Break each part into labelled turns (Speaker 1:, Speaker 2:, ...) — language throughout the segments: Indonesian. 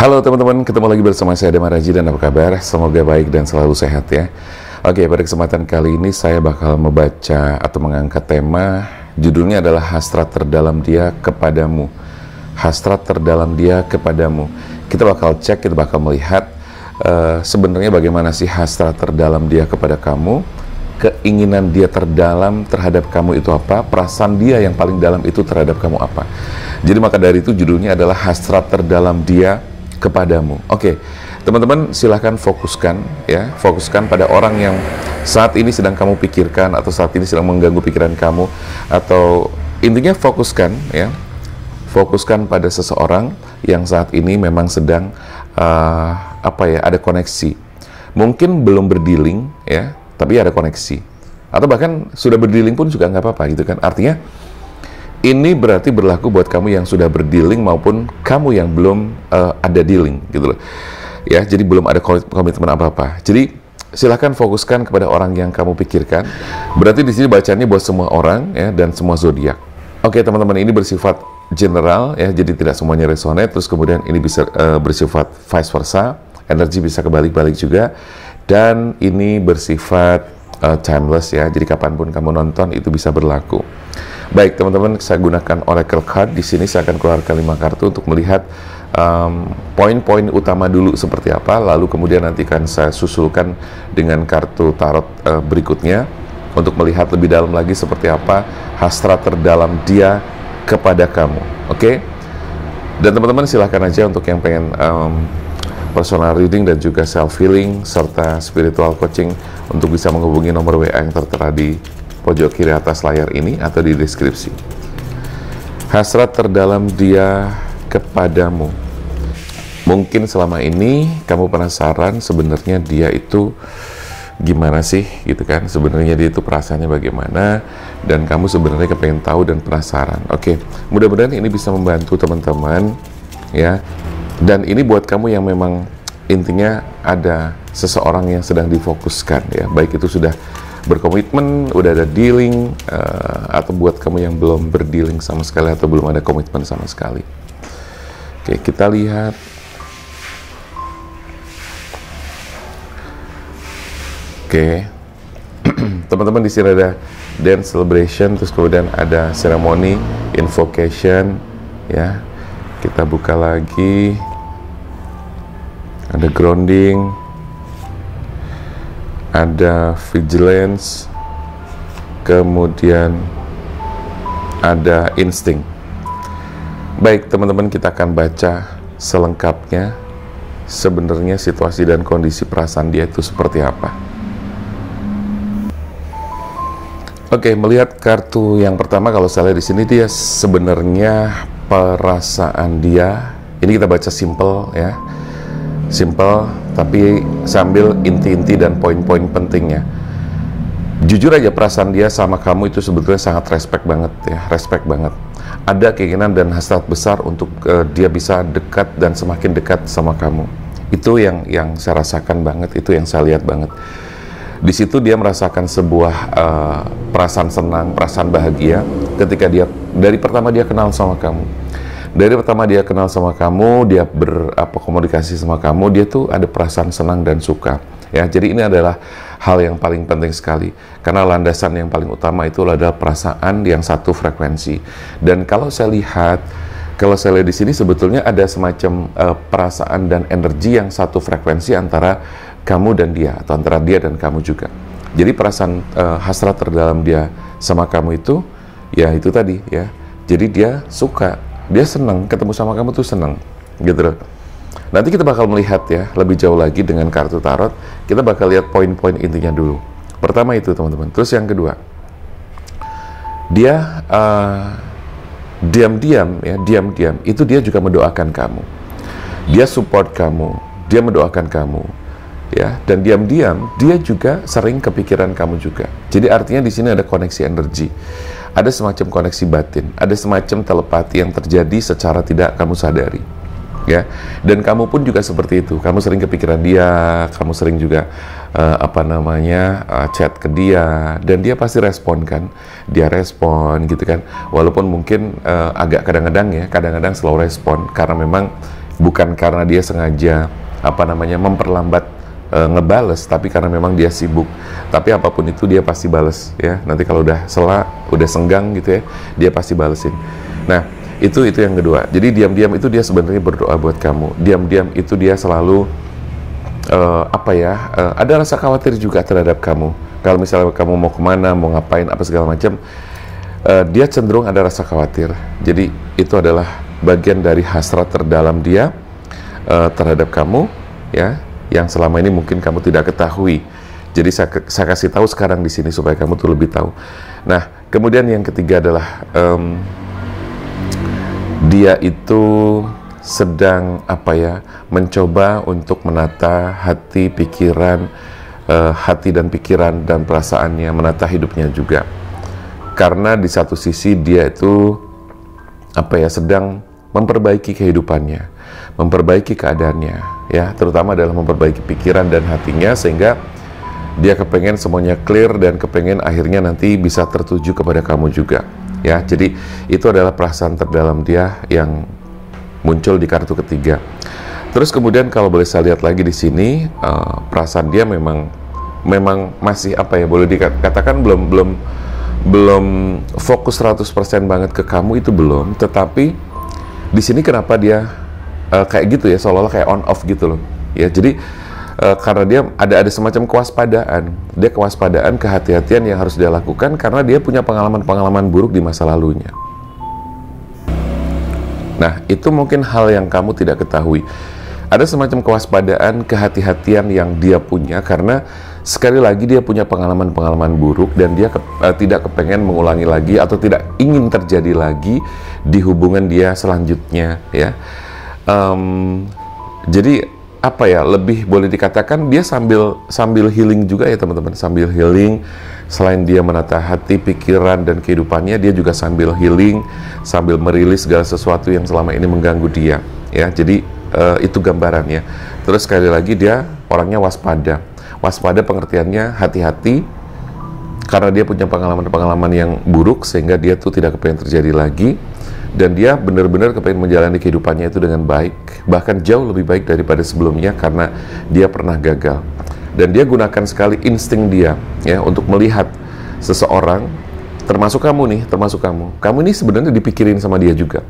Speaker 1: Halo teman-teman, ketemu lagi bersama saya Damar Raji dan apa kabar? Semoga baik dan selalu sehat ya. Oke, pada kesempatan kali ini saya bakal membaca atau mengangkat tema, judulnya adalah Hasrat Terdalam Dia Kepadamu. Hasrat terdalam Dia Kepadamu. Kita bakal cek, kita bakal melihat sebenarnya bagaimana sih hasrat terdalam Dia kepada kamu, keinginan Dia terdalam terhadap kamu itu apa, perasaan Dia yang paling dalam itu terhadap kamu apa. Jadi maka dari itu judulnya adalah Hasrat Terdalam Dia Kepadamu. Oke, teman-teman silahkan fokuskan ya, fokuskan pada orang yang saat ini sedang kamu pikirkan atau saat ini sedang mengganggu pikiran kamu, atau intinya fokuskan ya, fokuskan pada seseorang yang saat ini memang sedang ada koneksi. Mungkin belum berdealing ya, tapi ada koneksi, atau bahkan sudah berdealing pun juga nggak apa-apa gitu kan. Artinya ini berarti berlaku buat kamu yang sudah berdealing maupun kamu yang belum ada dealing gitu loh ya, jadi belum ada komitmen apa-apa. Jadi silahkan fokuskan kepada orang yang kamu pikirkan. Berarti di sini bacanya buat semua orang ya, dan semua zodiak. Oke teman-teman, ini bersifat general ya, jadi tidak semuanya resonate. Terus kemudian ini bisa bersifat vice versa, energi bisa kebalik-balik juga, dan ini bersifat timeless ya, jadi kapanpun kamu nonton itu bisa berlaku. Baik teman-teman, saya gunakan Oracle Card. Di sini saya akan keluarkan 5 kartu untuk melihat poin-poin utama dulu seperti apa, lalu kemudian nanti akan saya susulkan dengan kartu tarot berikutnya untuk melihat lebih dalam lagi seperti apa hasrat terdalam Dia kepada kamu. Oke? Dan teman-teman silahkan aja untuk yang pengen personal reading dan juga self healing serta spiritual coaching untuk bisa menghubungi nomor WA yang tertera di pojok kiri atas layar ini atau di deskripsi. Hasrat terdalam Dia kepadamu. Mungkin selama ini kamu penasaran sebenarnya Dia itu gimana sih gitu kan, sebenarnya Dia itu perasaannya bagaimana, dan kamu sebenarnya kepengen tahu dan penasaran. Oke, mudah-mudahan ini bisa membantu teman-teman ya. Dan ini buat kamu yang memang intinya ada seseorang yang sedang difokuskan ya, baik itu sudah berkomitmen, udah ada dealing, atau buat kamu yang belum berdealing sama sekali atau belum ada komitmen sama sekali. Oke, kita lihat. Oke, teman-teman, di sini ada dance celebration, terus kemudian ada ceremony, invocation ya. Kita buka lagi. Ada grounding, ada vigilance, kemudian ada insting. Baik teman-teman, kita akan baca selengkapnya sebenarnya situasi dan kondisi perasaan dia itu seperti apa. Oke, melihat kartu yang pertama, kalau saya lihat di sini dia sebenarnya perasaan dia. Ini kita baca simple ya. Simple, tapi sambil inti-inti dan poin-poin pentingnya. Jujur aja, perasaan dia sama kamu itu sebetulnya sangat respect banget ya, respect banget. Ada keinginan dan hasrat besar untuk dia bisa dekat dan semakin dekat sama kamu. Itu yang saya rasakan banget, itu yang saya lihat banget. Di situ dia merasakan sebuah perasaan senang, perasaan bahagia ketika dia dari pertama dia kenal sama kamu. Dari pertama dia kenal sama kamu, dia berkomunikasi sama kamu, dia tuh ada perasaan senang dan suka. Ya, jadi ini adalah hal yang paling penting sekali. Karena landasan yang paling utama itu adalah perasaan yang satu frekuensi. Dan kalau saya lihat di sini sebetulnya ada semacam perasaan dan energi yang satu frekuensi antara kamu dan dia, atau antara dia dan kamu juga. Jadi perasaan hasrat terdalam dia sama kamu itu, ya itu tadi ya. Jadi dia suka, dia senang ketemu sama kamu tuh senang gitu loh. Nanti kita bakal melihat ya lebih jauh lagi dengan kartu tarot. Kita bakal lihat poin-poin intinya dulu. Pertama itu teman-teman. Terus yang kedua, dia diam-diam itu dia juga mendoakan kamu. Dia support kamu, dia mendoakan kamu ya, dan diam-diam dia juga sering kepikiran kamu juga. Jadi artinya di sini ada koneksi energi. Ada semacam koneksi batin, ada semacam telepati yang terjadi secara tidak kamu sadari. Ya, dan kamu pun juga seperti itu. Kamu sering kepikiran dia, kamu sering juga chat ke dia, dan dia pasti respon kan. Dia respon gitu kan. Walaupun mungkin agak kadang-kadang slow respon, karena memang Bukan karena dia sengaja memperlambat ngebales, tapi karena memang dia sibuk. Tapi apapun itu dia pasti bales ya. Nanti kalau udah udah senggang gitu ya, dia pasti balesin. Nah, itu yang kedua. Jadi diam-diam itu dia sebenarnya berdoa buat kamu. Diam-diam itu dia selalu ada rasa khawatir juga terhadap kamu. Kalau misalnya kamu mau kemana, mau ngapain, apa segala macam, dia cenderung ada rasa khawatir. Jadi itu adalah bagian dari hasrat terdalam dia terhadap kamu, ya, yang selama ini mungkin kamu tidak ketahui. Jadi saya kasih tahu sekarang di sini supaya kamu tuh lebih tahu. Nah, kemudian yang ketiga adalah dia itu sedang mencoba untuk menata hati, pikiran, hati dan pikiran dan perasaannya, menata hidupnya juga. Karena di satu sisi dia itu sedang memperbaiki kehidupannya, memperbaiki keadaannya, ya, terutama adalah memperbaiki pikiran dan hatinya, sehingga dia kepengen semuanya clear dan kepengen akhirnya nanti bisa tertuju kepada kamu juga, ya. Jadi itu adalah perasaan terdalam dia yang muncul di kartu ketiga. Terus kemudian kalau boleh saya lihat lagi di sini, perasaan dia memang masih boleh dikatakan belum fokus 100% banget ke kamu, itu belum. Tetapi di sini kenapa dia kayak gitu ya, seolah-olah kayak on off gitu loh ya. Jadi karena dia ada semacam kewaspadaan, kehati-hatian yang harus dia lakukan karena dia punya pengalaman buruk di masa lalunya. Nah, itu mungkin hal yang kamu tidak ketahui. Ada semacam kewaspadaan, kehati-hatian yang dia punya karena sekali lagi dia punya pengalaman buruk dan dia tidak kepengen mengulangi lagi atau tidak ingin terjadi lagi di hubungan dia selanjutnya, ya. Jadi lebih boleh dikatakan dia sambil healing juga ya teman-teman, sambil healing. Selain dia menata hati, pikiran dan kehidupannya, dia juga sambil healing, sambil merilis segala sesuatu yang selama ini mengganggu dia, ya. Jadi itu gambarannya. Terus sekali lagi dia orangnya waspada pengertiannya hati-hati karena dia punya pengalaman yang buruk sehingga dia tuh tidak kepengen terjadi lagi, dan dia benar-benar kepengen menjalani kehidupannya itu dengan baik, bahkan jauh lebih baik daripada sebelumnya karena dia pernah gagal. Dan dia gunakan sekali insting dia, ya, untuk melihat seseorang, termasuk kamu ini sebenarnya dipikirin sama dia juga.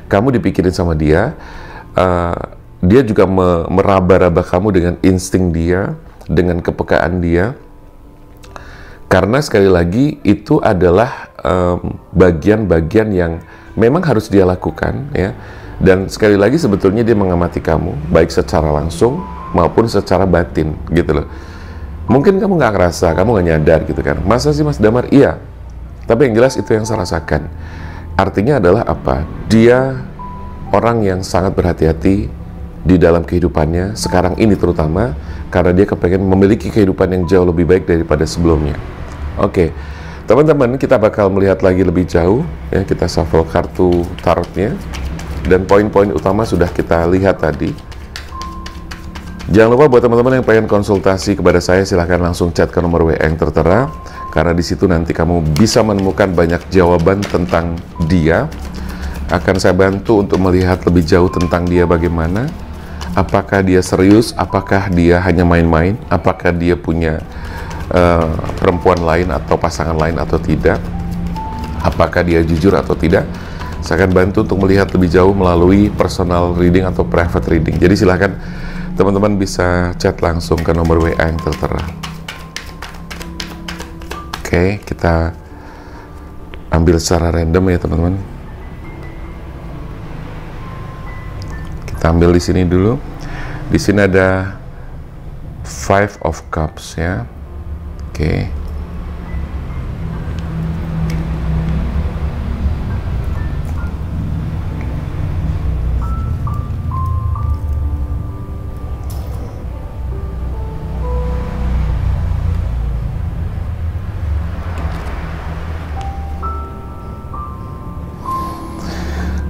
Speaker 1: Kamu dipikirin sama dia. Dia juga meraba-raba kamu dengan insting dia, dengan kepekaan dia, karena sekali lagi itu adalah bagian-bagian yang memang harus dia lakukan, ya. Dan sekali lagi sebetulnya dia mengamati kamu baik secara langsung maupun secara batin, gitu loh. Mungkin kamu nggak ngerasa, kamu nggak nyadar gitu kan, masa sih Mas Damar? Iya, tapi yang jelas itu yang saya rasakan. Artinya adalah dia orang yang sangat berhati-hati di dalam kehidupannya sekarang ini, terutama karena dia kepengen memiliki kehidupan yang jauh lebih baik daripada sebelumnya. Oke, teman-teman, kita bakal melihat lagi lebih jauh, ya. Kita shuffle kartu tarotnya dan poin-poin utama sudah kita lihat tadi. Jangan lupa buat teman-teman yang pengen konsultasi kepada saya, silahkan langsung chat ke nomor WA yang tertera, karena di situ nanti kamu bisa menemukan banyak jawaban tentang dia. Akan saya bantu untuk melihat lebih jauh tentang dia, bagaimana, apakah dia serius, apakah dia hanya main-main, apakah dia punya perempuan lain atau pasangan lain atau tidak, apakah dia jujur atau tidak. Saya akan bantu untuk melihat lebih jauh melalui personal reading atau private reading. Jadi silahkan teman-teman bisa chat langsung ke nomor WA yang tertera. Oke, kita ambil secara random ya teman-teman. Kita ambil di sini dulu. Di sini ada Five of Cups, ya. Oke.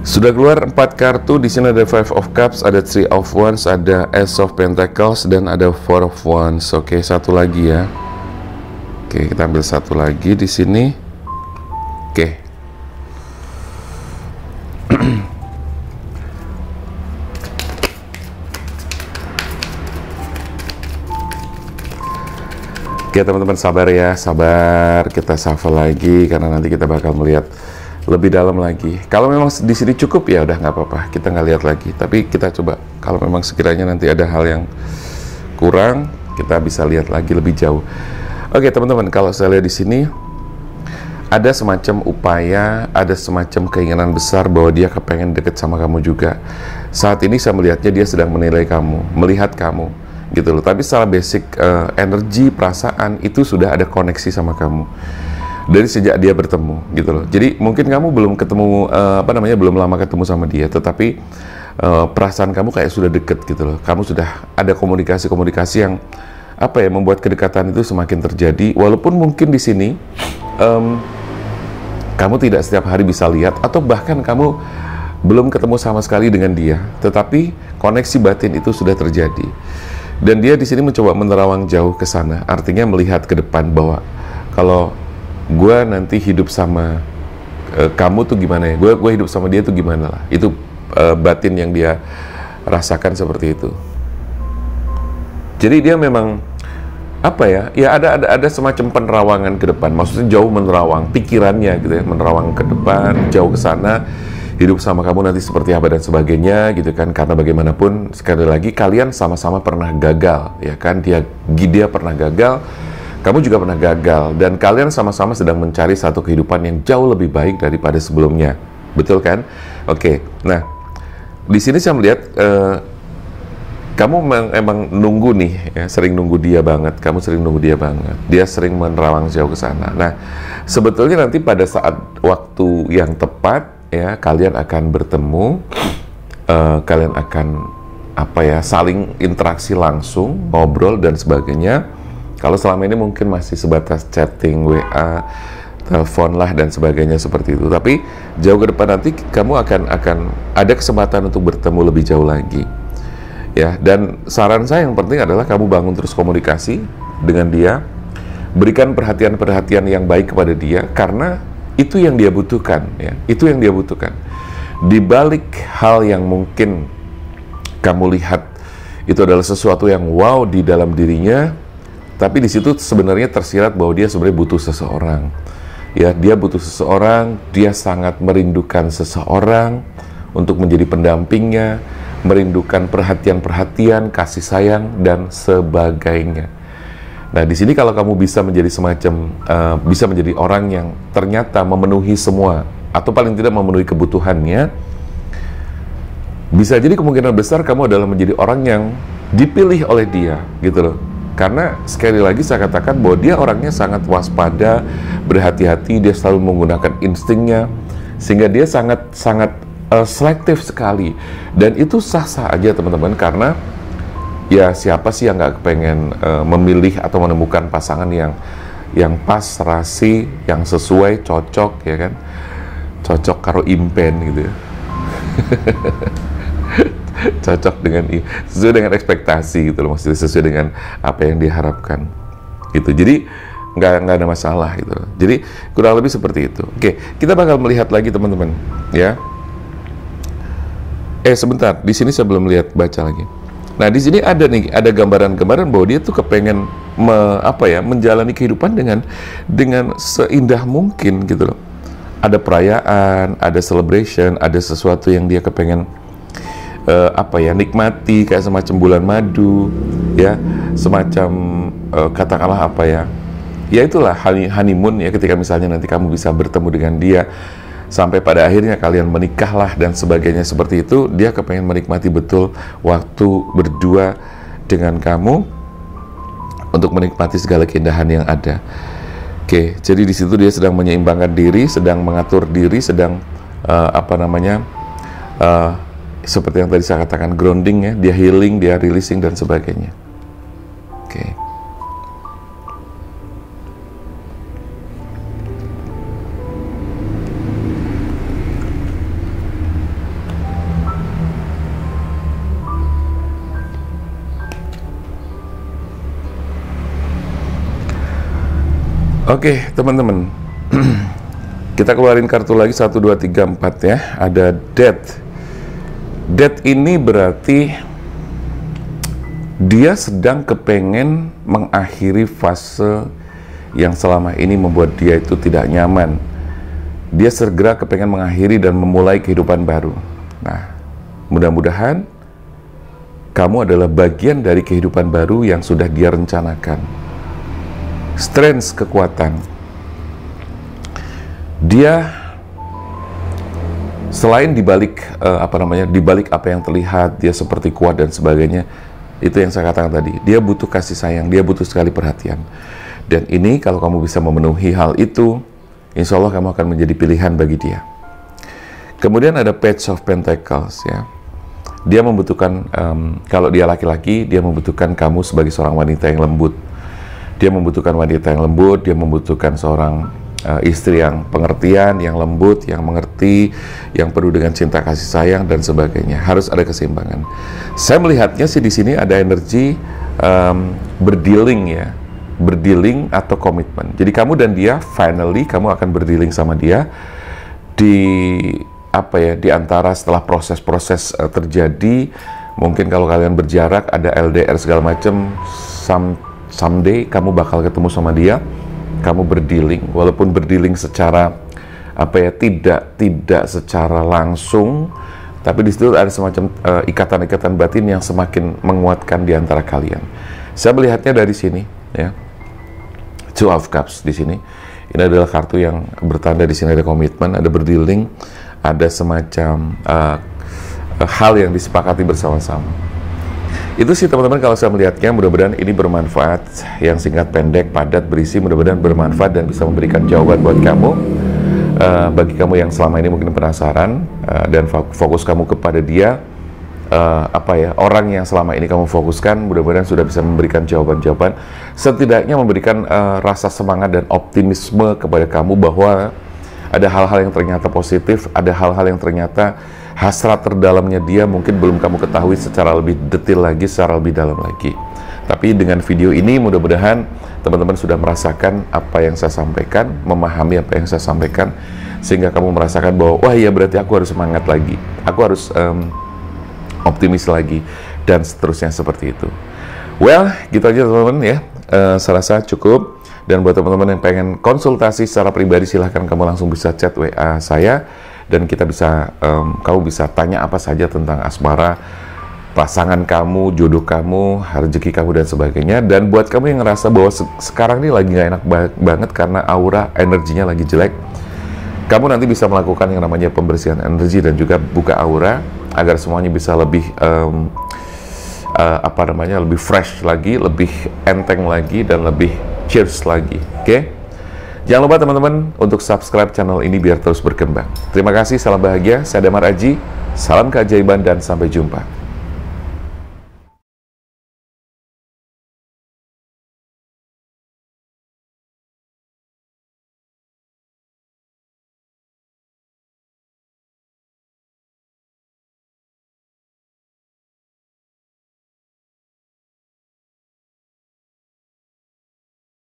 Speaker 1: Sudah keluar 4 kartu. Di sini ada Five of Cups, ada Three of Wands, ada Ace of Pentacles, dan ada Four of Wands. Oke, satu lagi ya. Oke, kita ambil satu lagi di sini. Oke. Oke teman-teman, sabar ya, sabar. Kita shuffle lagi karena nanti kita bakal melihat lebih dalam lagi. Kalau memang di sini cukup ya udah nggak apa-apa, kita nggak lihat lagi. Tapi kita coba kalau memang sekiranya nanti ada hal yang kurang, kita bisa lihat lagi lebih jauh. Oke teman-teman, kalau saya lihat di sini ada semacam upaya, ada semacam keinginan besar bahwa dia kepengen deket sama kamu juga. Saat ini saya melihatnya dia sedang menilai kamu, melihat kamu gitu loh. Tapi secara basic energi, perasaan itu sudah ada koneksi sama kamu dari sejak dia bertemu gitu loh. Jadi mungkin kamu belum ketemu belum lama ketemu sama dia, tetapi perasaan kamu kayak sudah deket gitu loh. Kamu sudah ada komunikasi yang membuat kedekatan itu semakin terjadi. Walaupun mungkin di sini kamu tidak setiap hari bisa lihat, atau bahkan kamu belum ketemu sama sekali dengan dia, tetapi koneksi batin itu sudah terjadi. Dan dia di sini mencoba menerawang jauh ke sana, artinya melihat ke depan bahwa kalau gue nanti hidup sama kamu tuh gimana ya, gue hidup sama dia tuh gimana lah. Itu batin yang dia rasakan seperti itu. Jadi dia memang ada semacam penerawangan ke depan, maksudnya jauh menerawang pikirannya gitu ya, menerawang ke depan, jauh ke sana, hidup sama kamu nanti seperti apa dan sebagainya gitu kan. Karena bagaimanapun sekali lagi kalian sama-sama pernah gagal ya kan, dia pernah gagal, kamu juga pernah gagal, dan kalian sama-sama sedang mencari satu kehidupan yang jauh lebih baik daripada sebelumnya, betul kan? Oke, nah di sini saya melihat kamu emang nunggu nih ya, sering nunggu dia banget, dia sering menerawang jauh ke sana. Nah sebetulnya nanti pada saat waktu yang tepat ya, kalian akan bertemu, kalian akan saling interaksi langsung, ngobrol dan sebagainya. Kalau selama ini mungkin masih sebatas chatting, WA, telepon lah dan sebagainya seperti itu. Tapi jauh ke depan nanti kamu akan ada kesempatan untuk bertemu lebih jauh lagi. Ya, dan saran saya yang penting adalah kamu bangun terus komunikasi dengan dia, berikan perhatian-perhatian yang baik kepada dia, karena itu yang dia butuhkan ya, itu yang dia butuhkan. Di balik hal yang mungkin kamu lihat itu adalah sesuatu yang wow di dalam dirinya, tapi di situ sebenarnya tersirat bahwa dia sebenarnya butuh seseorang. Ya, dia butuh seseorang, dia sangat merindukan seseorang untuk menjadi pendampingnya, merindukan perhatian-perhatian, kasih sayang dan sebagainya. Nah, di sini kalau kamu bisa menjadi bisa menjadi orang yang ternyata memenuhi semua, atau paling tidak memenuhi kebutuhannya, bisa jadi kemungkinan besar kamu adalah menjadi orang yang dipilih oleh dia, gitu loh. Karena sekali lagi saya katakan bahwa dia orangnya sangat waspada, berhati-hati, dia selalu menggunakan instingnya, sehingga dia sangat selektif sekali. Dan itu sah-sah aja teman-teman, karena ya siapa sih yang nggak kepengen memilih atau menemukan pasangan yang pas, serasi, yang sesuai, cocok ya kan, cocok karo impen gitu ya. Cocok sesuai dengan ekspektasi gitu loh, maksudnya sesuai dengan apa yang diharapkan gitu. Jadi nggak ada masalah gitu loh. Jadi kurang lebih seperti itu. Oke, kita bakal melihat lagi teman-teman ya. Sebentar, di sini saya belum lihat, baca lagi. Nah, di sini ada gambaran-gambaran bahwa dia tuh kepengen menjalani kehidupan dengan seindah mungkin gitu loh. Ada perayaan, ada celebration, ada sesuatu yang dia kepengen nikmati, kayak semacam bulan madu ya, semacam katakanlah ya itulah honeymoon ya, ketika misalnya nanti kamu bisa bertemu dengan dia sampai pada akhirnya kalian menikahlah dan sebagainya seperti itu. Dia kepengen menikmati betul waktu berdua dengan kamu untuk menikmati segala keindahan yang ada. Oke, jadi di situ dia sedang menyeimbangkan diri, sedang mengatur diri, sedang seperti yang tadi saya katakan, grounding ya, dia healing, dia releasing dan sebagainya. Oke. Oke, teman-teman. Kita keluarin kartu lagi 1, 2, 3, 4 ya. Ada Death. Death ini berarti Dia sedang kepengen mengakhiri fase yang selama ini membuat dia itu tidak nyaman. Dia segera kepengen mengakhiri dan memulai kehidupan baru. Nah, mudah-mudahan kamu adalah bagian dari kehidupan baru yang sudah dia rencanakan. Strength, kekuatan. Dia selain dibalik dibalik apa yang terlihat, dia seperti kuat dan sebagainya. Itu yang saya katakan tadi, dia butuh kasih sayang, dia butuh sekali perhatian. Dan ini kalau kamu bisa memenuhi hal itu, insya Allah kamu akan menjadi pilihan bagi dia. Kemudian ada Page of Pentacles, ya. Dia membutuhkan, kalau dia laki-laki, dia membutuhkan kamu sebagai seorang wanita yang lembut. Dia membutuhkan wanita yang lembut, dia membutuhkan seorang istri yang pengertian, yang lembut, yang mengerti, yang penuh dengan cinta kasih sayang dan sebagainya. Harus ada keseimbangan. Saya melihatnya sih di sini ada energi berdealing, ya, berdealing atau komitmen. Jadi kamu dan dia finally kamu akan berdealing sama dia di antara setelah proses-proses terjadi. Mungkin kalau kalian berjarak ada LDR segala macam, someday kamu bakal ketemu sama dia. Kamu berdealing, walaupun berdealing secara tidak secara langsung, tapi di situ ada semacam ikatan-ikatan batin yang semakin menguatkan di antara kalian. Saya melihatnya dari sini, ya. Two of Cups di sini. Ini adalah kartu yang bertanda di sini ada komitmen, ada berdealing, ada semacam hal yang disepakati bersama-sama. Itu sih teman-teman kalau saya melihatnya. Mudah-mudahan ini bermanfaat, yang singkat, pendek, padat, berisi. Mudah-mudahan bermanfaat dan bisa memberikan jawaban buat kamu. Bagi kamu yang selama ini mungkin penasaran dan fokus kamu kepada dia, orang yang selama ini kamu fokuskan, mudah-mudahan sudah bisa memberikan jawaban-jawaban, setidaknya memberikan rasa semangat dan optimisme kepada kamu bahwa ada hal-hal yang ternyata positif, ada hal-hal yang ternyata hasrat terdalamnya dia mungkin belum kamu ketahui secara lebih detail lagi, secara lebih dalam lagi. Tapi dengan video ini mudah-mudahan teman-teman sudah merasakan apa yang saya sampaikan, memahami apa yang saya sampaikan, sehingga kamu merasakan bahwa wah iya berarti aku harus semangat lagi, aku harus optimis lagi, dan seterusnya seperti itu. Well, gitu aja teman-teman, ya. Saya rasa cukup. Dan buat teman-teman yang pengen konsultasi secara pribadi, silahkan kamu langsung bisa chat WA saya, dan kita bisa kamu bisa tanya apa saja tentang asmara, pasangan kamu, jodoh kamu, rezeki kamu dan sebagainya. Dan buat kamu yang ngerasa bahwa sekarang ini lagi nggak enak banget karena aura energinya lagi jelek, kamu nanti bisa melakukan yang namanya pembersihan energi dan juga buka aura agar semuanya bisa lebih lebih fresh lagi, lebih enteng lagi, dan lebih cheers lagi. Oke? Jangan lupa teman-teman untuk subscribe channel ini biar terus berkembang. Terima kasih, salam bahagia. Saya Damar Aji, salam keajaiban dan sampai jumpa.